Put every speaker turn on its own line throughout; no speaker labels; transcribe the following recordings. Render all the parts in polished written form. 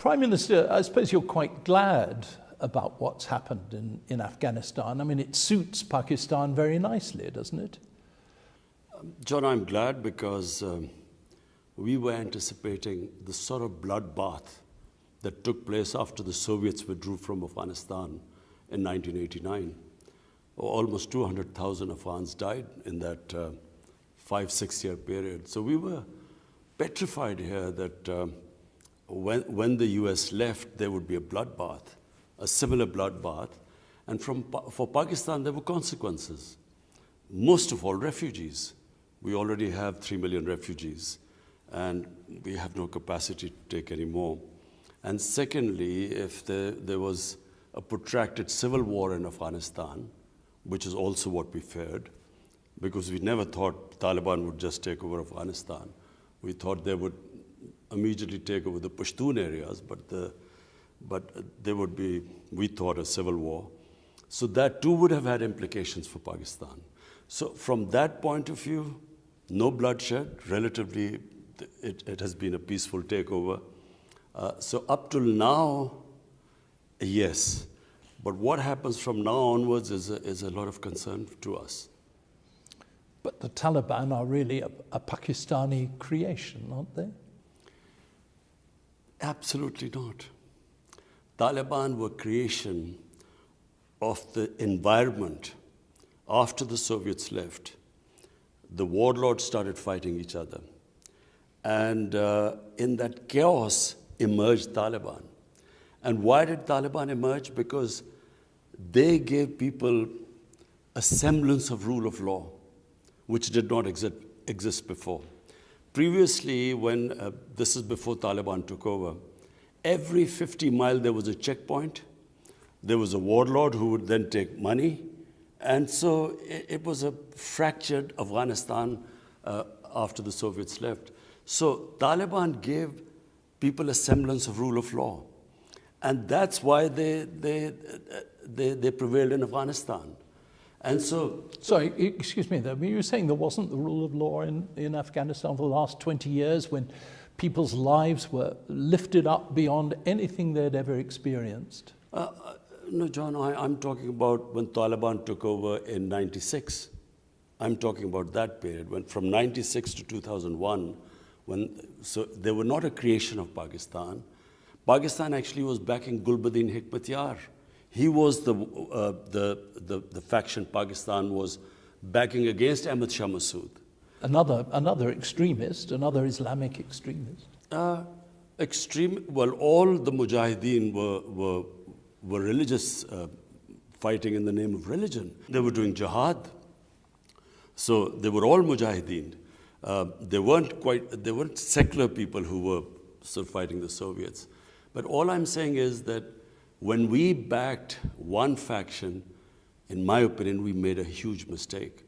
Prime Minister, I suppose you're quite glad about what's happened in Afghanistan. I mean, it suits Pakistan very nicely, doesn't it?
John, I'm glad because we were anticipating the sort of bloodbath that took place after the Soviets withdrew from Afghanistan in 1989. Almost 200,000 Afghans died in that 5-6 year period. So we were petrified here that when the US left, there would be a bloodbath, a similar bloodbath. And for Pakistan, there were consequences. Most of all, refugees. We already have 3 million refugees, and we have no capacity to take any more. And secondly, if there was a protracted civil war in Afghanistan, which is also what we feared, because we never thought Taliban would just take over Afghanistan. We thought they would immediately take over the Pashtun areas, but there would be, we thought, a civil war. So that too would have had implications for Pakistan. So from that point of view, no bloodshed, relatively, it has been a peaceful takeover. So up till now, yes. But what happens from now onwards is a lot of concern to us.
But the Taliban are really a Pakistani creation, aren't they?
Absolutely not. Taliban were creation of the environment after the Soviets left. The warlords started fighting each other. And in that chaos emerged Taliban. And why did Taliban emerge? Because they gave people a semblance of rule of law, which did not exist before. Previously, when this is before Taliban took over, every 50 miles there was a checkpoint. There was a warlord who would then take money. And so it was a fractured Afghanistan after the Soviets left. So Taliban gave people a semblance of rule of law. And that's why they prevailed in Afghanistan. And so...
Sorry, excuse me, though. You were saying there wasn't the rule of law in Afghanistan for the last 20 years when people's lives were lifted up beyond anything they'd ever experienced?
No, John, I'm talking about when Taliban took over in 96. I'm talking about that period, when from 96 to 2001, so they were not a creation of Pakistan. Pakistan actually was backing Gulbuddin Hikmatyar. He was the faction Pakistan was backing against Ahmad Shah Massoud.
Another extremist, another Islamic extremist.
Well, all the Mujahideen were religious, fighting in the name of religion. They were doing jihad. So they were all Mujahideen. They weren't secular people who were sort of fighting the Soviets. But all I'm saying is that when we backed one faction, in my opinion, we made a huge mistake.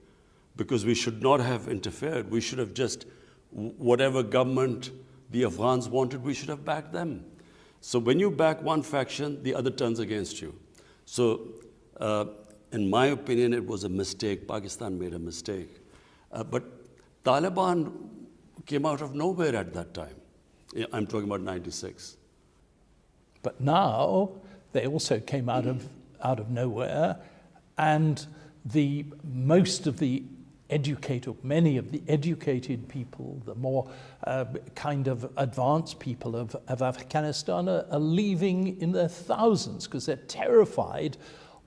Because we should not have interfered. We should have just, whatever government the Afghans wanted, we should have backed them. So when you back one faction, the other turns against you. So in my opinion, it was a mistake. Pakistan made a mistake. But Taliban came out of nowhere at that time. I'm talking about 96.
But now they also came out of nowhere, and many of the educated people, the more kind of advanced people of Afghanistan are leaving in their thousands because they're terrified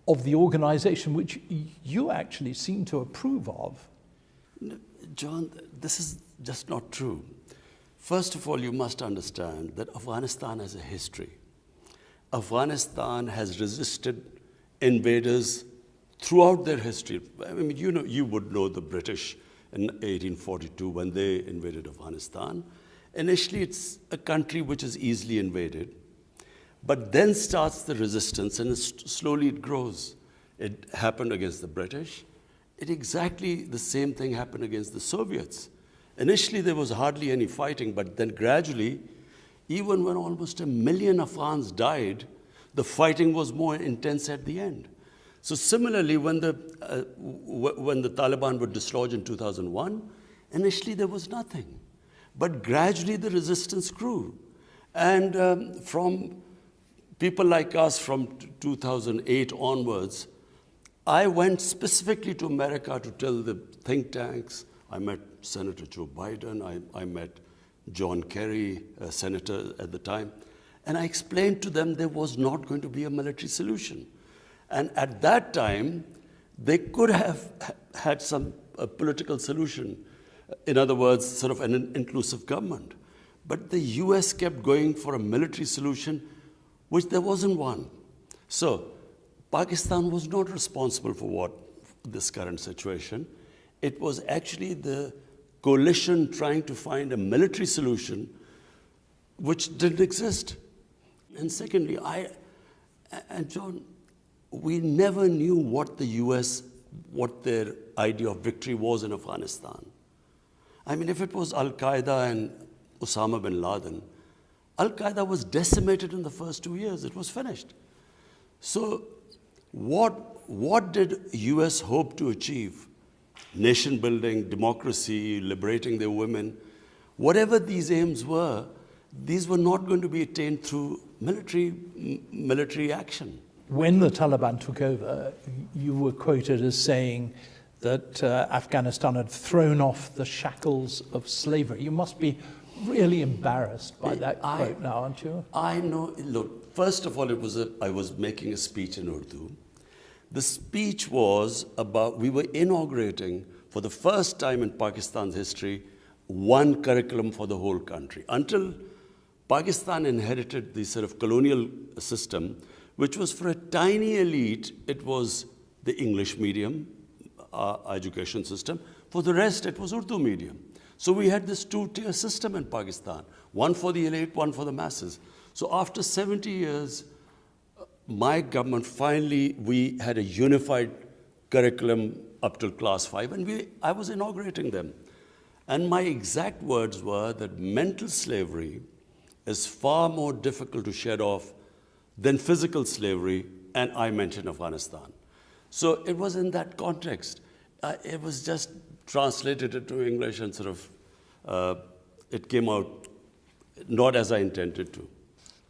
of the organization which you actually seem to approve of.
John, this is just not true. First of all, you must understand that Afghanistan has a history. Afghanistan has resisted invaders throughout their history. I mean, you would know the British in 1842 when they invaded Afghanistan. Initially, it's a country which is easily invaded, but then starts the resistance, and slowly it grows. It happened against the British. Exactly the same thing happened against the Soviets. Initially, there was hardly any fighting, but then gradually, even when almost 1 million Afghans died, the fighting was more intense at the end. So similarly, when the Taliban were dislodged in 2001, initially there was nothing. But gradually the resistance grew. And from people like us from 2008 onwards, I went specifically to America to tell the think tanks. I met Senator Joe Biden. I met John Kerry, a senator at the time. And I explained to them there was not going to be a military solution. And at that time, they could have had a political solution. In other words, sort of an inclusive government. But the US kept going for a military solution, which there wasn't one. So Pakistan was not responsible for this current situation. It was actually the coalition trying to find a military solution which didn't exist. And secondly, and John, we never knew what the US, what their idea of victory was in Afghanistan. I mean, if it was Al-Qaeda and Osama bin Laden, Al-Qaeda was decimated in the first 2 years. It was finished. So what did US hope to achieve? Nation building, democracy, liberating their women. Whatever these aims were, these were not going to be attained through military action.
When the Taliban took over, you were quoted as saying that Afghanistan had thrown off the shackles of slavery. You must be really embarrassed by that quote now, aren't you?
I know. Look, first of all, I was making a speech in Urdu. The speech was about, we were inaugurating, for the first time in Pakistan's history, one curriculum for the whole country. Until Pakistan inherited the sort of colonial system, which was for a tiny elite, it was the English medium education system. For the rest, it was Urdu medium. So we had this two-tier system in Pakistan, one for the elite, one for the masses. So after 70 years, my government, finally, we had a unified curriculum up till class 5, and I was inaugurating them. And my exact words were that mental slavery is far more difficult to shed off than physical slavery, and I mentioned Afghanistan. So it was in that context. It was just translated into English and sort of, it came out not as I intended to.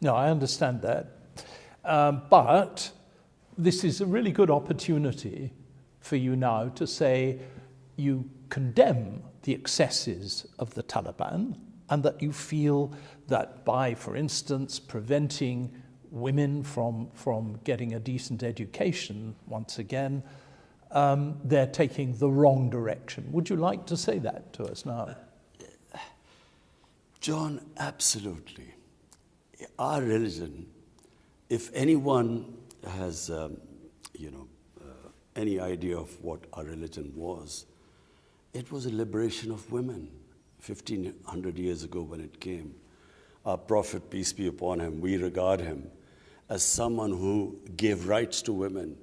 No, I understand that. But this is a really good opportunity for you now to say you condemn the excesses of the Taliban and that you feel that by, for instance, preventing women from getting a decent education, once again, they're taking the wrong direction. Would you like to say that to us now?
John, absolutely. Our religion, if anyone has, any idea of what our religion was, it was a liberation of women 1,500 years ago when it came. Our Prophet, peace be upon him, we regard him as someone who gave rights to women,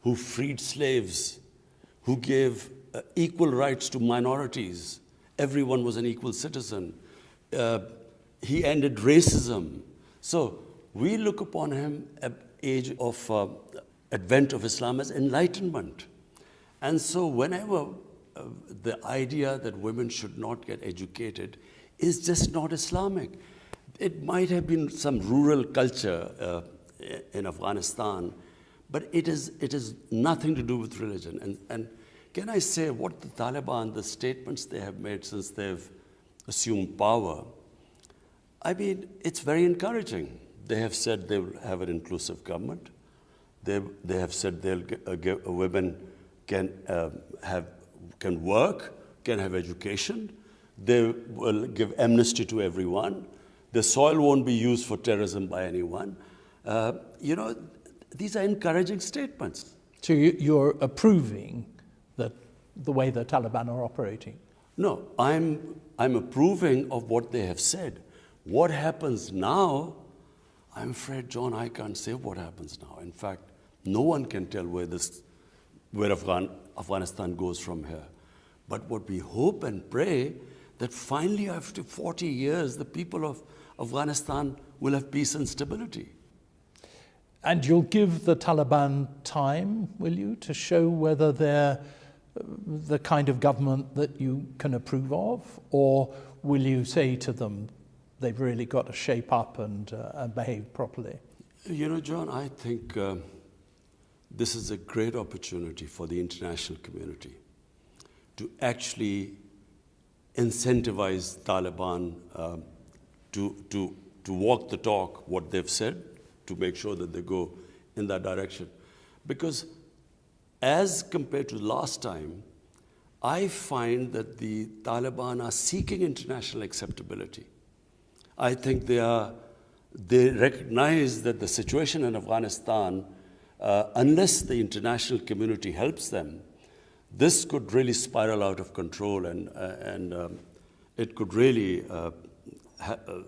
who freed slaves, who gave equal rights to minorities. Everyone was an equal citizen. He ended racism. So we look upon him at age of advent of Islam as enlightenment. And so whenever the idea that women should not get educated is just not Islamic. It might have been some rural culture in Afghanistan, but it is nothing to do with religion. And can I say what the Taliban, the statements they have made since they've assumed power, I mean, it's very encouraging. They have said they will have an inclusive government. They have said they'll women can work, can have education. They will give amnesty to everyone. The soil won't be used for terrorism by anyone. These are encouraging statements.
So you're approving the way the Taliban are operating?
No, I'm approving of what they have said. What happens now, I'm afraid, John, I can't say what happens now. In fact, no one can tell where Afghanistan goes from here. But what we hope and pray that finally after 40 years, the people of Afghanistan will have peace and stability.
And you'll give the Taliban time, will you, to show whether they're the kind of government that you can approve of? Or will you say to them, they've really got to shape up and behave properly?
You know, John, I think this is a great opportunity for the international community to actually incentivize Taliban to walk the talk, what they've said, to make sure that they go in that direction. Because as compared to last time, I find that the Taliban are seeking international acceptability. I think they recognize that the situation in Afghanistan, unless the international community helps them, this could really spiral out of control, and it could really,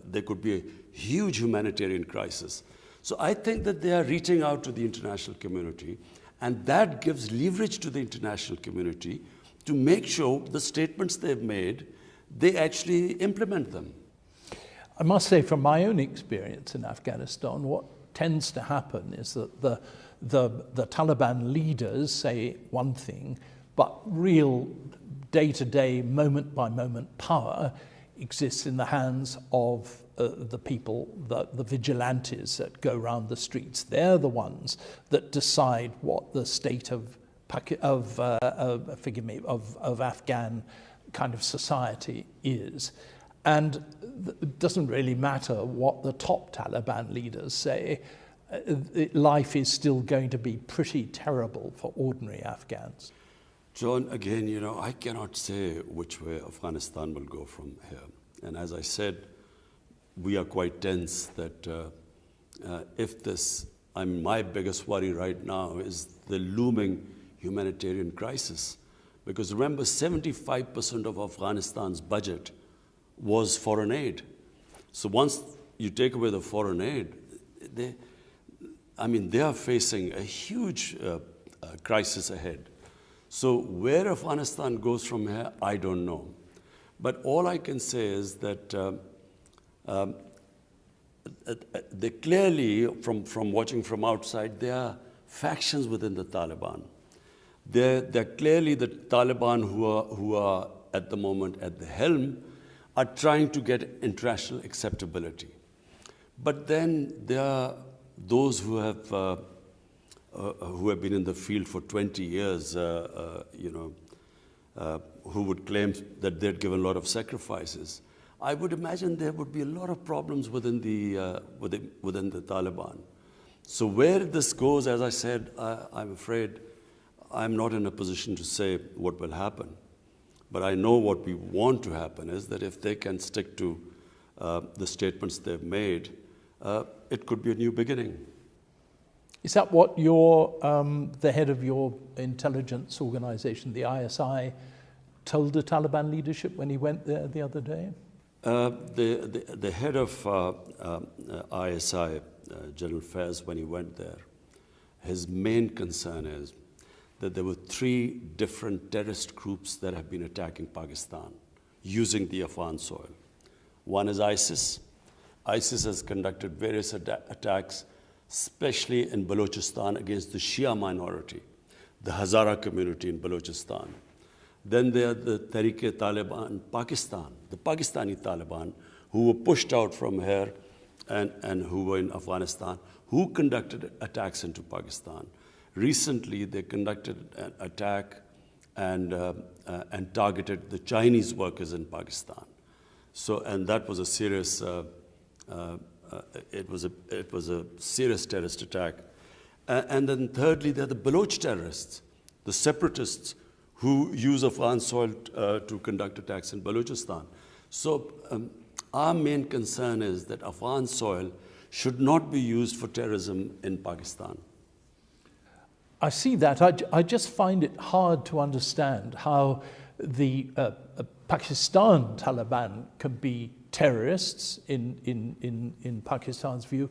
there could be a huge humanitarian crisis. So I think that they are reaching out to the international community, and that gives leverage to the international community to make sure the statements they've made, they actually implement them.
I must say, from my own experience in Afghanistan, what tends to happen is that the Taliban leaders say one thing, but real day-to-day, moment-by-moment power exists in the hands of the people, the vigilantes that go around the streets. They're the ones that decide what the state of Afghan kind of society is. And it doesn't really matter what the top Taliban leaders say. Life is still going to be pretty terrible for ordinary Afghans.
John, again, you know, I cannot say which way Afghanistan will go from here. And as I said, we are quite tense that if this, my biggest worry right now is the looming humanitarian crisis. Because remember, 75% of Afghanistan's budget was foreign aid. So once you take away the foreign aid, they are facing a huge crisis ahead. So where Afghanistan goes from here, I don't know. But all I can say is that they clearly, from watching from outside, there are factions within the Taliban. They're clearly the Taliban who are at the moment at the helm are trying to get international acceptability. But then there are those who have been in the field for 20 years, who would claim that they'd given a lot of sacrifices. I would imagine there would be a lot of problems within the Taliban. So where this goes, as I said, I'm afraid I'm not in a position to say what will happen. But I know what we want to happen is that if they can stick to the statements they've made, it could be a new beginning.
Is that what the head of your intelligence organization, the ISI, told the Taliban leadership when he went there the other day?
The head of ISI, General Faiz, when he went there, his main concern is that there were 3 different terrorist groups that have been attacking Pakistan using the Afghan soil. One is ISIS. ISIS has conducted various attacks, especially in Balochistan, against the Shia minority, the Hazara community in Balochistan. Then there are the Tehreek-e-Taliban in Pakistan, the Pakistani Taliban, who were pushed out from here and who were in Afghanistan, who conducted attacks into Pakistan. Recently, they conducted an attack and targeted the Chinese workers in Pakistan. So, and that was a serious, it was a serious terrorist attack. And then thirdly, there are the Baloch terrorists, the separatists who use Afghan soil to conduct attacks in Balochistan. So our main concern is that Afghan soil should not be used for terrorism in Pakistan.
I see that. I just find it hard to understand how the Pakistan Taliban can be terrorists in Pakistan's view,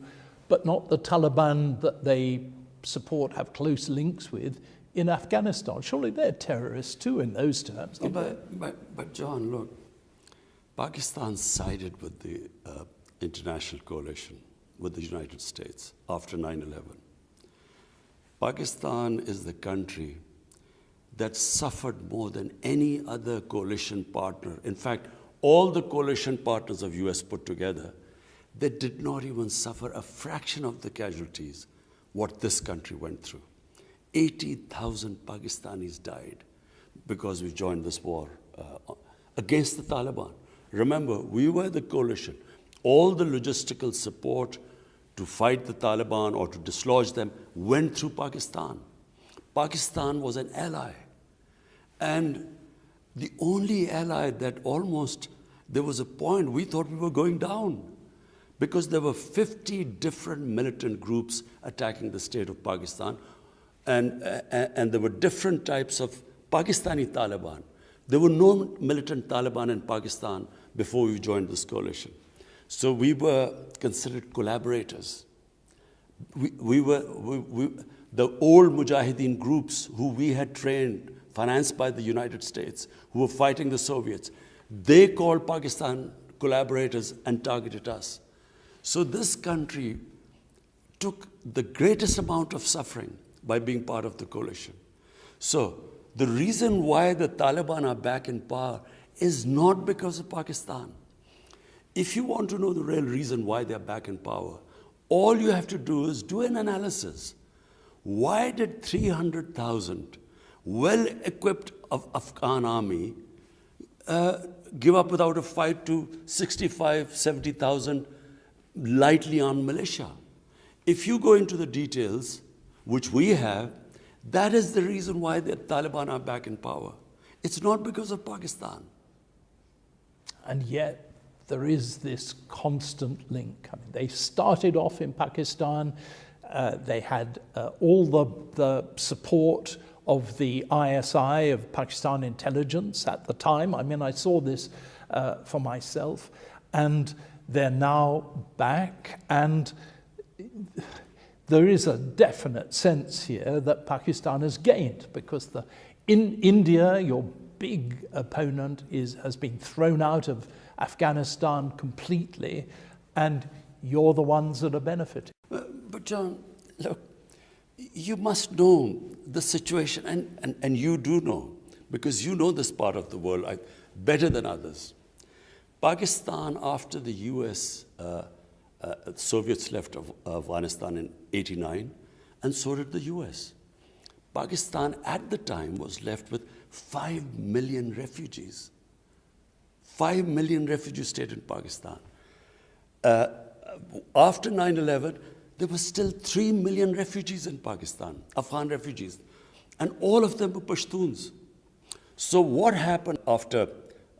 but not the Taliban that they support, have close links with in Afghanistan. Surely they're terrorists too in those terms.
But John, look, Pakistan sided with the international coalition, with the United States after 9/11. Pakistan is the country that suffered more than any other coalition partner. In fact, all the coalition partners of US put together, they did not even suffer a fraction of the casualties what this country went through. 80,000 Pakistanis died because we joined this war against the Taliban. Remember, we were the coalition. All the logistical support to fight the Taliban or to dislodge them went through Pakistan. Pakistan was an ally. And the only ally that almost, there was a point we thought we were going down because there were 50 different militant groups attacking the state of Pakistan. And there were different types of Pakistani Taliban. There were no militant Taliban in Pakistan before we joined this coalition. So we were considered collaborators. The old Mujahideen groups who we had trained, financed by the United States, who were fighting the Soviets, they called Pakistan collaborators and targeted us. So this country took the greatest amount of suffering by being part of the coalition. So the reason why the Taliban are back in power is not because of Pakistan. If you want to know the real reason why they're back in power, all you have to do is do an analysis. Why did 300,000 well-equipped Afghan army give up without a fight to 65, 70,000 lightly armed militia? If you go into the details, which we have, that is the reason why the Taliban are back in power. It's not because of Pakistan.
And yet, there is this constant link. I mean, they started off in Pakistan. They had all the support of the ISI, of Pakistan intelligence at the time. I mean, I saw this for myself. And they're now back. And there is a definite sense here that Pakistan has gained because in India, your big opponent has been thrown out of Afghanistan completely, and you're the ones that are benefiting.
But John, look, you must know the situation, and you do know, because you know this part of the world better than others. Pakistan, after the US, Soviets left Afghanistan in '89, and so did the US. Pakistan at the time was left with 5 million refugees. 5 million refugees stayed in Pakistan. After 9/11, there were still 3 million refugees in Pakistan, Afghan refugees, and all of them were Pashtuns. So what happened after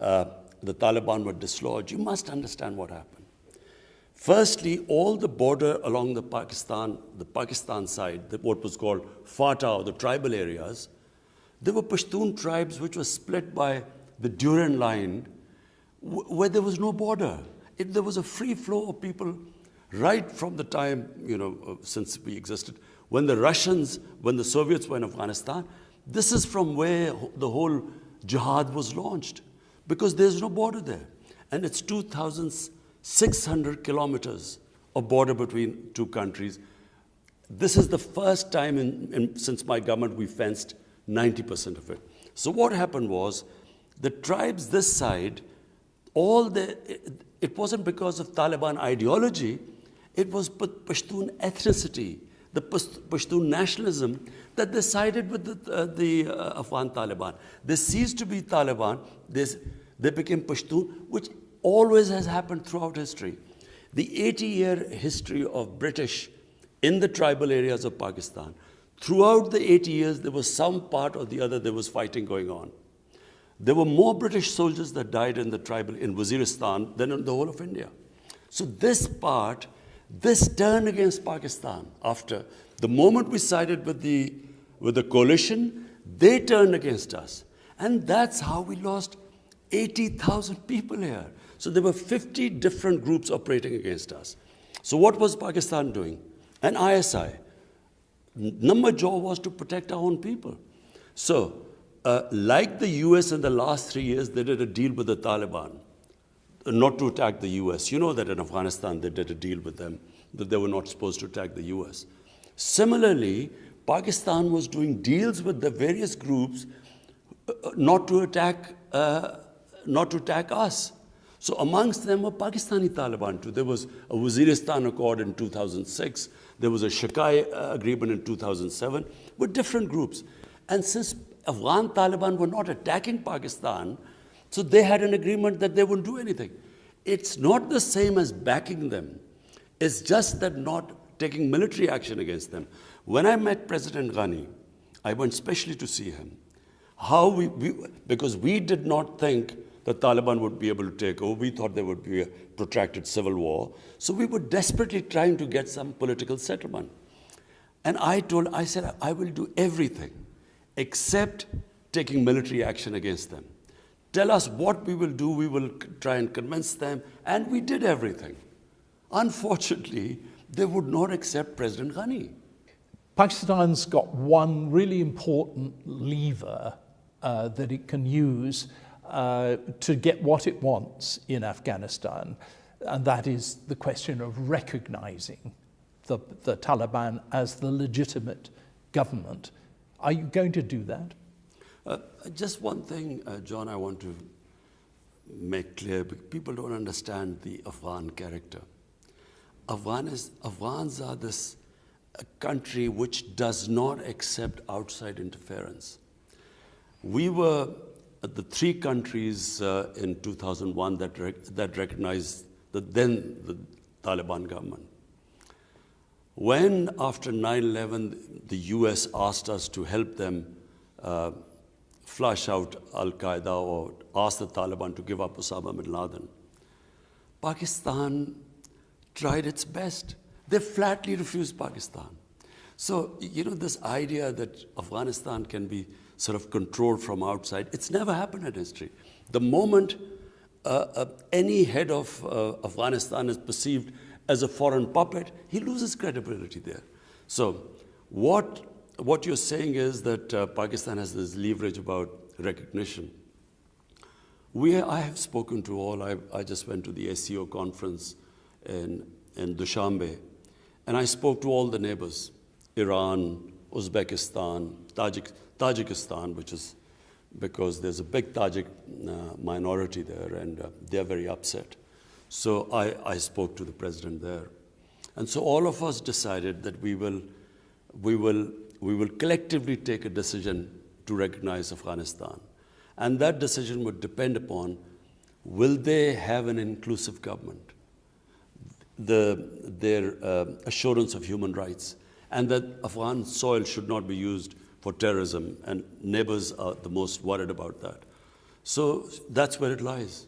the Taliban were dislodged? You must understand what happened. Firstly, all the border along the Pakistan side, what was called FATA, or the tribal areas, there were Pashtun tribes which were split by the Durand line, where there was no border. There was a free flow of people right from the time, since we existed. When the Soviets were in Afghanistan, this is from where the whole jihad was launched, because there's no border there. And it's 2,600 kilometers of border between two countries. This is the first time since my government we fenced 90% of it. So what happened was, the tribes this side, it wasn't because of Taliban ideology, it was Pashtun ethnicity, the Pashtun nationalism, that they sided with the Afghan Taliban. They ceased to be Taliban, they became Pashtun, which always has happened throughout history. The 80-year history of British in the tribal areas of Pakistan, throughout the 80 years, there was some part or the other, there was fighting going on. There were more British soldiers that died in Waziristan than in the whole of India. So this turned against Pakistan. After the moment we sided with the coalition, they turned against us. And that's how we lost 80,000 people here. So there were 50 different groups operating against us. So what was Pakistan doing? And ISI. Number job was to protect our own people. So, like the US in the last 3 years, they did a deal with the Taliban, not to attack the US. You know that in Afghanistan, they did a deal with them, that they were not supposed to attack the US. Similarly, Pakistan was doing deals with the various groups not to attack us. So amongst them were Pakistani Taliban too. There was a Waziristan Accord in 2006. There was a Shakai agreement in 2007 with different groups. And since Afghan Taliban were not attacking Pakistan, so they had an agreement that they wouldn't do anything. It's not the same as backing them. It's just that not taking military action against them. When I met President Ghani, I went specially to see him. Because we did not think the Taliban would be able to take over. We thought there would be a protracted civil war. So we were desperately trying to get some political settlement. And I said, I will do everything except taking military action against them. Tell us what we will do, we will try and convince them, and we did everything. Unfortunately, they would not accept President Ghani.
Pakistan's got one really important lever that it can use to get what it wants in Afghanistan, and that is the question of recognizing the Taliban as the legitimate government. Are you going to do that?
Just one thing, John, I want to make clear. People don't understand the Afghan character. Afghans are this country which does not accept outside interference. We were the three countries in 2001 that recognized the Taliban government. When, after 9/11, the US asked us to help them flush out Al-Qaeda or ask the Taliban to give up Osama bin Laden, Pakistan tried its best. They flatly refused Pakistan. So, this idea that Afghanistan can be sort of controlled from outside, it's never happened in history. The moment any head of Afghanistan is perceived as a foreign puppet, he loses credibility there. So what you're saying is that Pakistan has this leverage about recognition. I have spoken to all. I just went to the SCO conference in Dushanbe, and I spoke to all the neighbors, Iran, Uzbekistan, Tajikistan, which is because there's a big Tajik minority there, and they're very upset. So I spoke to the president there. And so all of us decided that we will collectively take a decision to recognize Afghanistan. And that decision would depend upon, will they have an inclusive government, their assurance of human rights, and that Afghan soil should not be used for terrorism, and neighbors are the most worried about that. So that's where it lies.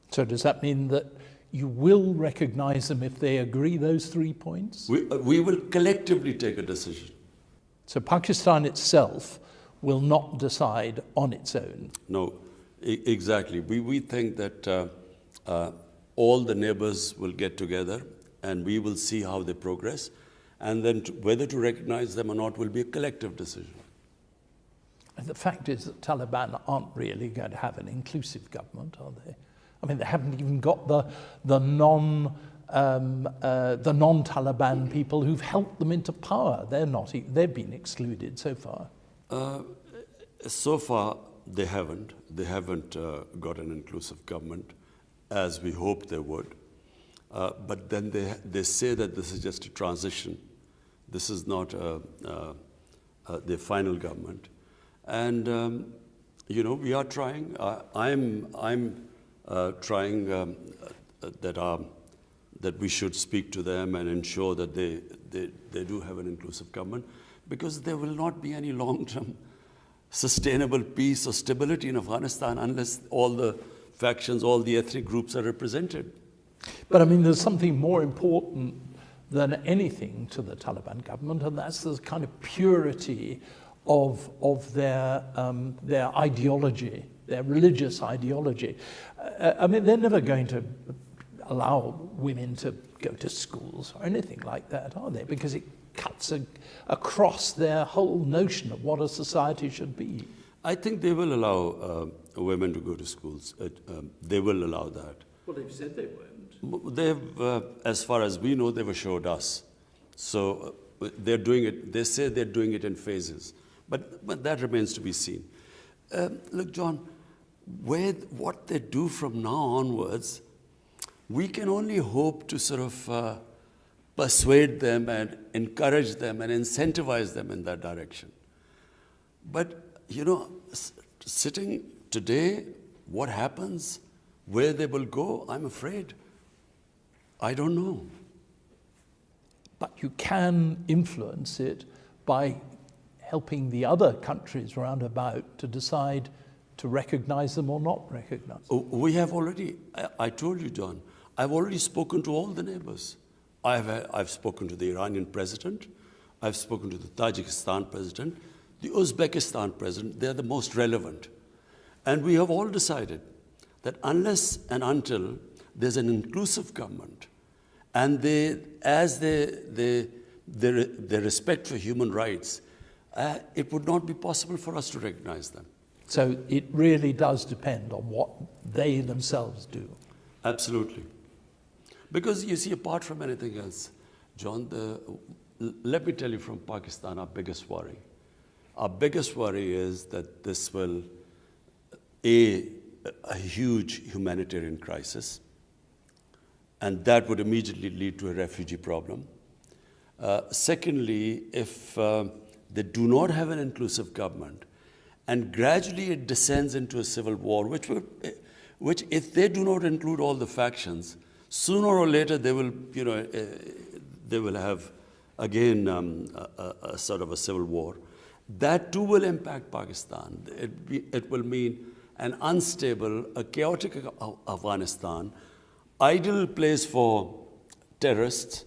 So does that mean that you will recognize them if they agree those 3 points?
We will collectively take a decision.
So Pakistan itself will not decide on its own?
No, exactly. We think that all the neighbors will get together and we will see how they progress. And then whether to recognize them or not will be a collective decision.
And the fact is that Taliban aren't really going to have an inclusive government, are they? I mean, they haven't even got the non-Taliban people who've helped them into power. They've been excluded so far.
So far, they haven't. They haven't got an inclusive government, as we hoped they would. But then they say that this is just a transition. This is not the final government. And, we are trying. I'm trying that we should speak to them and ensure that they do have an inclusive government, because there will not be any long-term sustainable peace or stability in Afghanistan unless all the factions, all the ethnic groups are represented.
But I mean, there's something more important than anything to the Taliban government, and that's the kind of purity of their ideology, their religious ideology. I mean, they're never going to allow women to go to schools or anything like that, are they? Because it cuts across their whole notion of what a society should be.
I think they will allow women to go to schools. They will allow that.
Well, they've said they won't.
They've, as far as we know, they've assured us. So they're doing it. They say they're doing it in phases, but that remains to be seen. Look, John, what they do from now onwards, we can only hope to sort of persuade them and encourage them and incentivize them in that direction. But, you know, sitting today, what happens, where they will go, I'm afraid, I don't know.
But you can influence it by helping the other countries round about to decide to recognize them or not recognize them.
We have already, I told you, John, I've already spoken to all the neighbors. I've spoken to the Iranian president, I've spoken to the Tajikistan president, the Uzbekistan president. They're the most relevant. And we have all decided that unless and until there's an inclusive government, and their respect for human rights, it would not be possible for us to recognize them.
So it really does depend on what they themselves do.
Absolutely. Because you see, apart from anything else, John, let me tell you from Pakistan, our biggest worry. Our biggest worry is that this will, a huge humanitarian crisis, and that would immediately lead to a refugee problem. Secondly, if they do not have an inclusive government, and gradually it descends into a civil war, which if they do not include all the factions, sooner or later they will, you know, they will have again a sort of a civil war. That too will impact Pakistan. It will mean an unstable, a chaotic Afghanistan, ideal place for terrorists,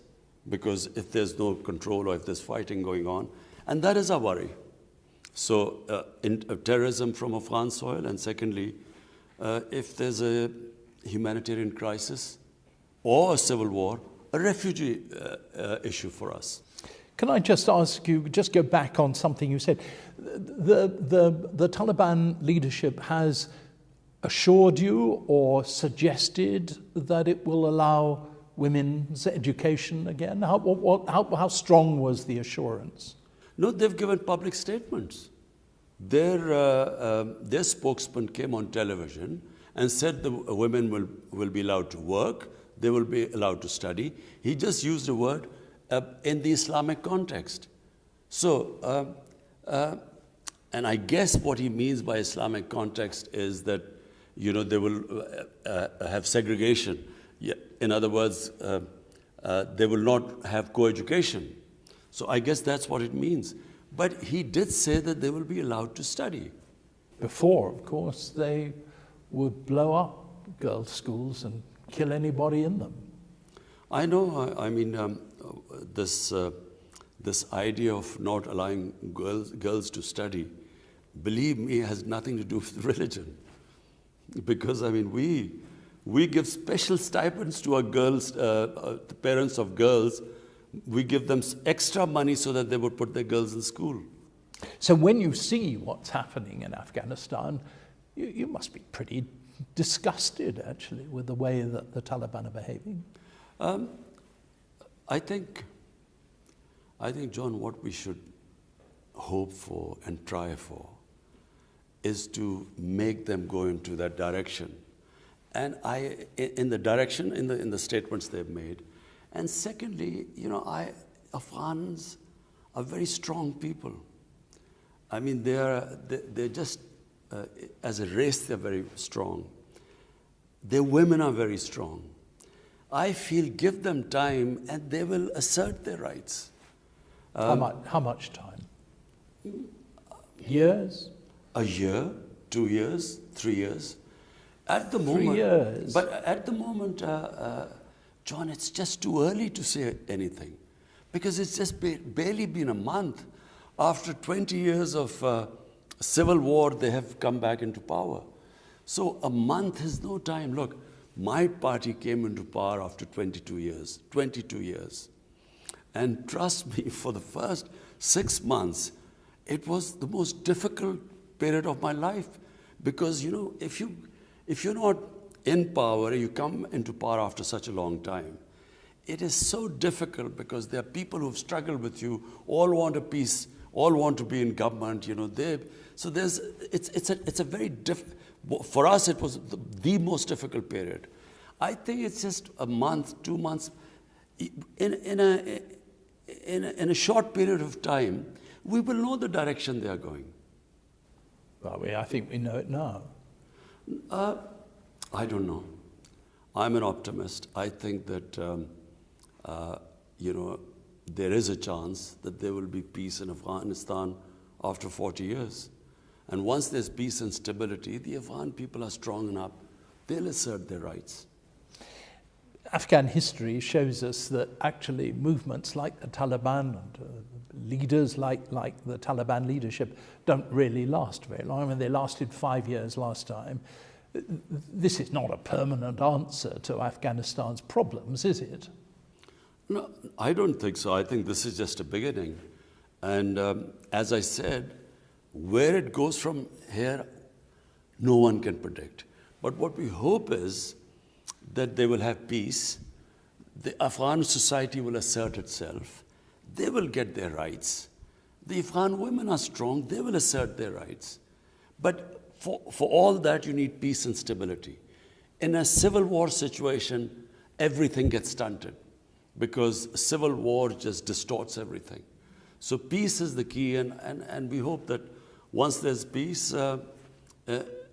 because if there's no control or if there's fighting going on, and that is our worry. So terrorism from Afghan soil, and secondly, if there's a humanitarian crisis or a civil war, a refugee issue for us.
Can I just ask you, just go back on something you said? The Taliban leadership has assured you or suggested that it will allow women's education again? How strong was the assurance?
No, they've given public statements. Their spokesman came on television and said the women will be allowed to work, they will be allowed to study. He just used the word in the Islamic context. So, and I guess what he means by Islamic context is that, you know, they will have segregation. Yeah, in other words, they will not have co-education. So I guess that's what it means. But he did say that they will be allowed to study.
Before, of course, they would blow up girls' schools and kill anybody in them.
I know. I mean, this idea of not allowing girls to study, believe me, has nothing to do with religion. Because, I mean, we give special stipends to our girls, the parents of girls. We give them extra money so that they would put their girls in school.
So when you see what's happening in Afghanistan, you must be pretty disgusted, actually, with the way that the Taliban are behaving. I think, John, what we should hope for and try for is to make them go into that direction. And in the statements they've made. And secondly, you know, Afghans are very strong people. I mean, they're just, as a race, they're very strong. Their women are very strong. I feel give them time and they will assert their rights. How much time? Years?
A year, 2 years, 3 years. At the moment,
3 years.
But at the moment, John, it's just too early to say anything, because it's just barely been a month. After 20 years of civil war, they have come back into power. So a month is no time. Look, my party came into power after 22 years. 22 years. And trust me, for the first 6 months, it was the most difficult period of my life. Because, you know, if you're not in power, you come into power after such a long time, it is so difficult, because there are people who've struggled with you, all want a peace, all want to be in government, you know. So it's a very For us, it was the most difficult period. I think it's just a month, 2 months. In a short period of time, we will know the direction they are going.
Well, I think we know it now.
I don't know. I'm an optimist. I think that, there is a chance that there will be peace in Afghanistan after 40 years. And once there's peace and stability, the Afghan people are strong enough, they'll assert their rights.
Afghan history shows us that actually movements like the Taliban and leaders like the Taliban leadership don't really last very long. I mean, they lasted 5 years last time. This is not a permanent answer to Afghanistan's problems, is it?
No, I don't think so. I think this is just a beginning. And as I said, where it goes from here, no one can predict. But what we hope is that they will have peace, the Afghan society will assert itself, they will get their rights. The Afghan women are strong, they will assert their rights. But for all that, you need peace and stability. In a civil war situation, everything gets stunted because civil war just distorts everything. So peace is the key, and we hope that once there's peace,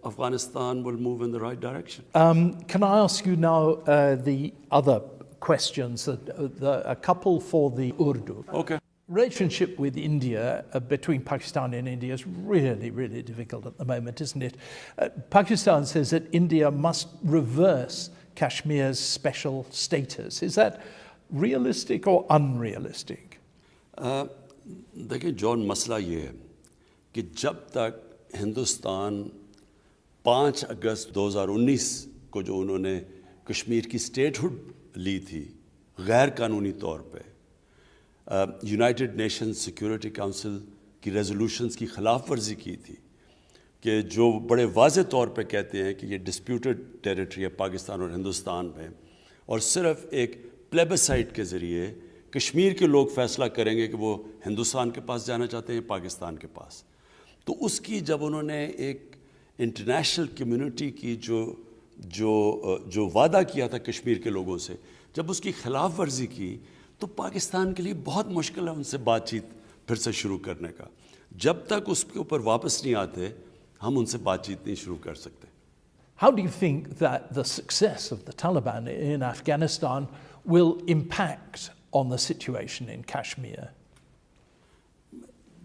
Afghanistan will move in the right direction.
Can I ask you now the other questions, a couple for the Urdu?
Okay.
Relationship with India, between Pakistan and India, is really, really difficult at the moment, isn't it? Pakistan says that India must reverse Kashmir's special status. Is that realistic or unrealistic?
देखिए John मसला ये है कि जब तक हिंदुस्तान 5 अगस्त 2019 को जो उन्होंने कश्मीर की स्टेटहुड ली थी गैर कानूनी तौर पे, यूनाइटेड नेशंस सिक्योरिटी काउंसिल की रेजोल्यूशंस की ख़िलाफ़ वर्जी की थी कि जो बड़े वाज़े तौर पे कहते हैं कि ये डिस्प्यूटेड टेरिटरी है पाकिस्तान और हिंदुस्तान में, और सिर्फ एक प्लेबिसाइट के ज़रिए कश्मीर के लोग फ़ैसला करेंगे कि वो हिंदुस्तान के पास जाना चाहते हैं पाकिस्तान के पास। तो उसकी जब उन्होंने एक इंटरनेशनल कम्युनिटी की जो वादा किया था कश्मीर के लोगों से, जब उसकी ख़िलाफ़ वर्जी की तो पाकिस्तान के लिए बहुत मुश्किल है उनसे बातचीत फिर से शुरू करने का। जब तक उसके ऊपर वापस नहीं आते हम उनसे बातचीत नहीं शुरू कर सकते।
How do you think that the success of the Taliban in Afghanistan will impact on the situation in Kashmir?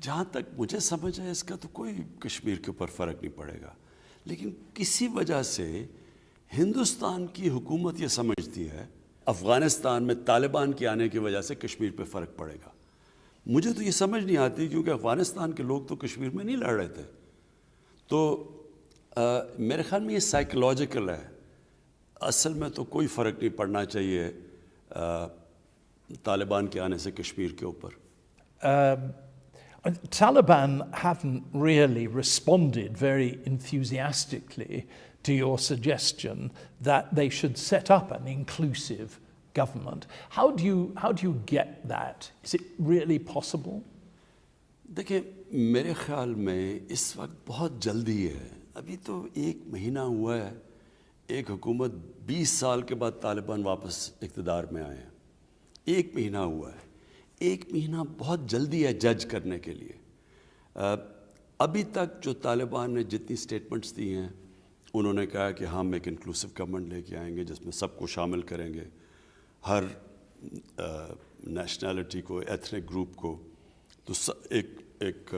जहाँ तक मुझे समझ है इसका तो कोई कश्मीर के ऊपर फ़र्क नहीं पड़ेगा, लेकिन किसी वजह से हिंदुस्तान की हुकूमत ये समझती है अफ़गानिस्तान में तालिबान के आने की वजह से कश्मीर पे फ़र्क पड़ेगा। मुझे तो ये समझ नहीं आती क्योंकि अफ़गानिस्तान के लोग तो कश्मीर में नहीं लड़ रहे थे। तो मेरे ख़्याल में ये साइकोलॉजिकल है, असल में तो कोई फ़र्क नहीं पड़ना चाहिए तालिबान के आने से कश्मीर के ऊपर।
Taliban haven't really responded very enthusiastically to your suggestion that they should set up an inclusive government. How do you get that? Is it really possible?
देखिए मेरे ख्याल में इस वक्त बहुत जल्दी है, अभी तो 1 महीना हुआ है, एक हुकूमत 20 साल के बाद तालिबान वापस इक़्तिदार में आए हैं, 1 महीना हुआ है, 1 महीना बहुत जल्दी है जज करने के लिए। अभी तक जो तालिबान ने जितनी स्टेटमेंट्स दी हैं उन्होंने कहा कि हम एक इंक्लूसिव गवर्नमेंट लेके आएंगे जिसमें सबको शामिल करेंगे, हर नेशनैलिटी को, एथनिक ग्रुप को, तो एक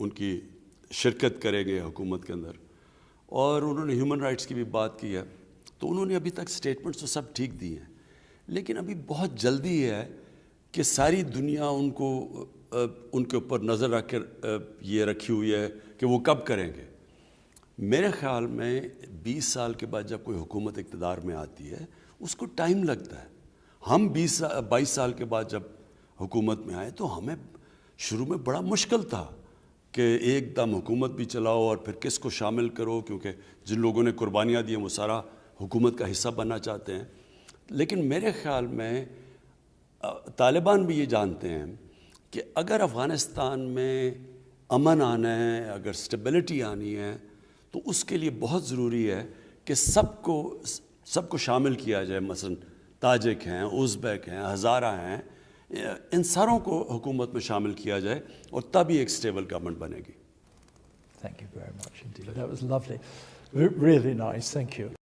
उनकी शिरकत करेंगे हुकूमत के अंदर, और उन्होंने ह्यूमन राइट्स की भी बात की है। तो उन्होंने अभी तक स्टेटमेंट्स तो सब ठीक दी हैं, लेकिन अभी बहुत जल्दी है कि सारी दुनिया उनके ऊपर नज़र रख कर ये रखी हुई है कि वो कब करेंगे। मेरे ख़्याल में 20 साल के बाद जब कोई हुकूमत इक़्तिदार में आती है उसको टाइम लगता है। हम 22 साल के बाद जब हुकूमत में आए तो हमें शुरू में बड़ा मुश्किल था कि एकदम हुकूमत भी चलाओ और फिर किसको शामिल करो, क्योंकि जिन लोगों ने कुर्बानियाँ दी हैं वो सारा हुकूमत का हिस्सा बनना चाहते हैं। लेकिन मेरे ख़्याल में तालिबान भी ये जानते हैं कि अगर अफ़गानिस्तान में अमन आना है, अगर स्टेबिलिटी आनी है, تو اس کے لیے بہت ضروری ہے کہ سب کو شامل کیا جائے. مثلا تاجک ہیں, ازبیک ہیں, ہزارہ ہیں, ان ساروں کو حکومت میں شامل کیا جائے اور تب ہی ایک اسٹیبل گورنمنٹ بنے گی.
Thank you very much indeed. That was lovely. Really nice. Thank you.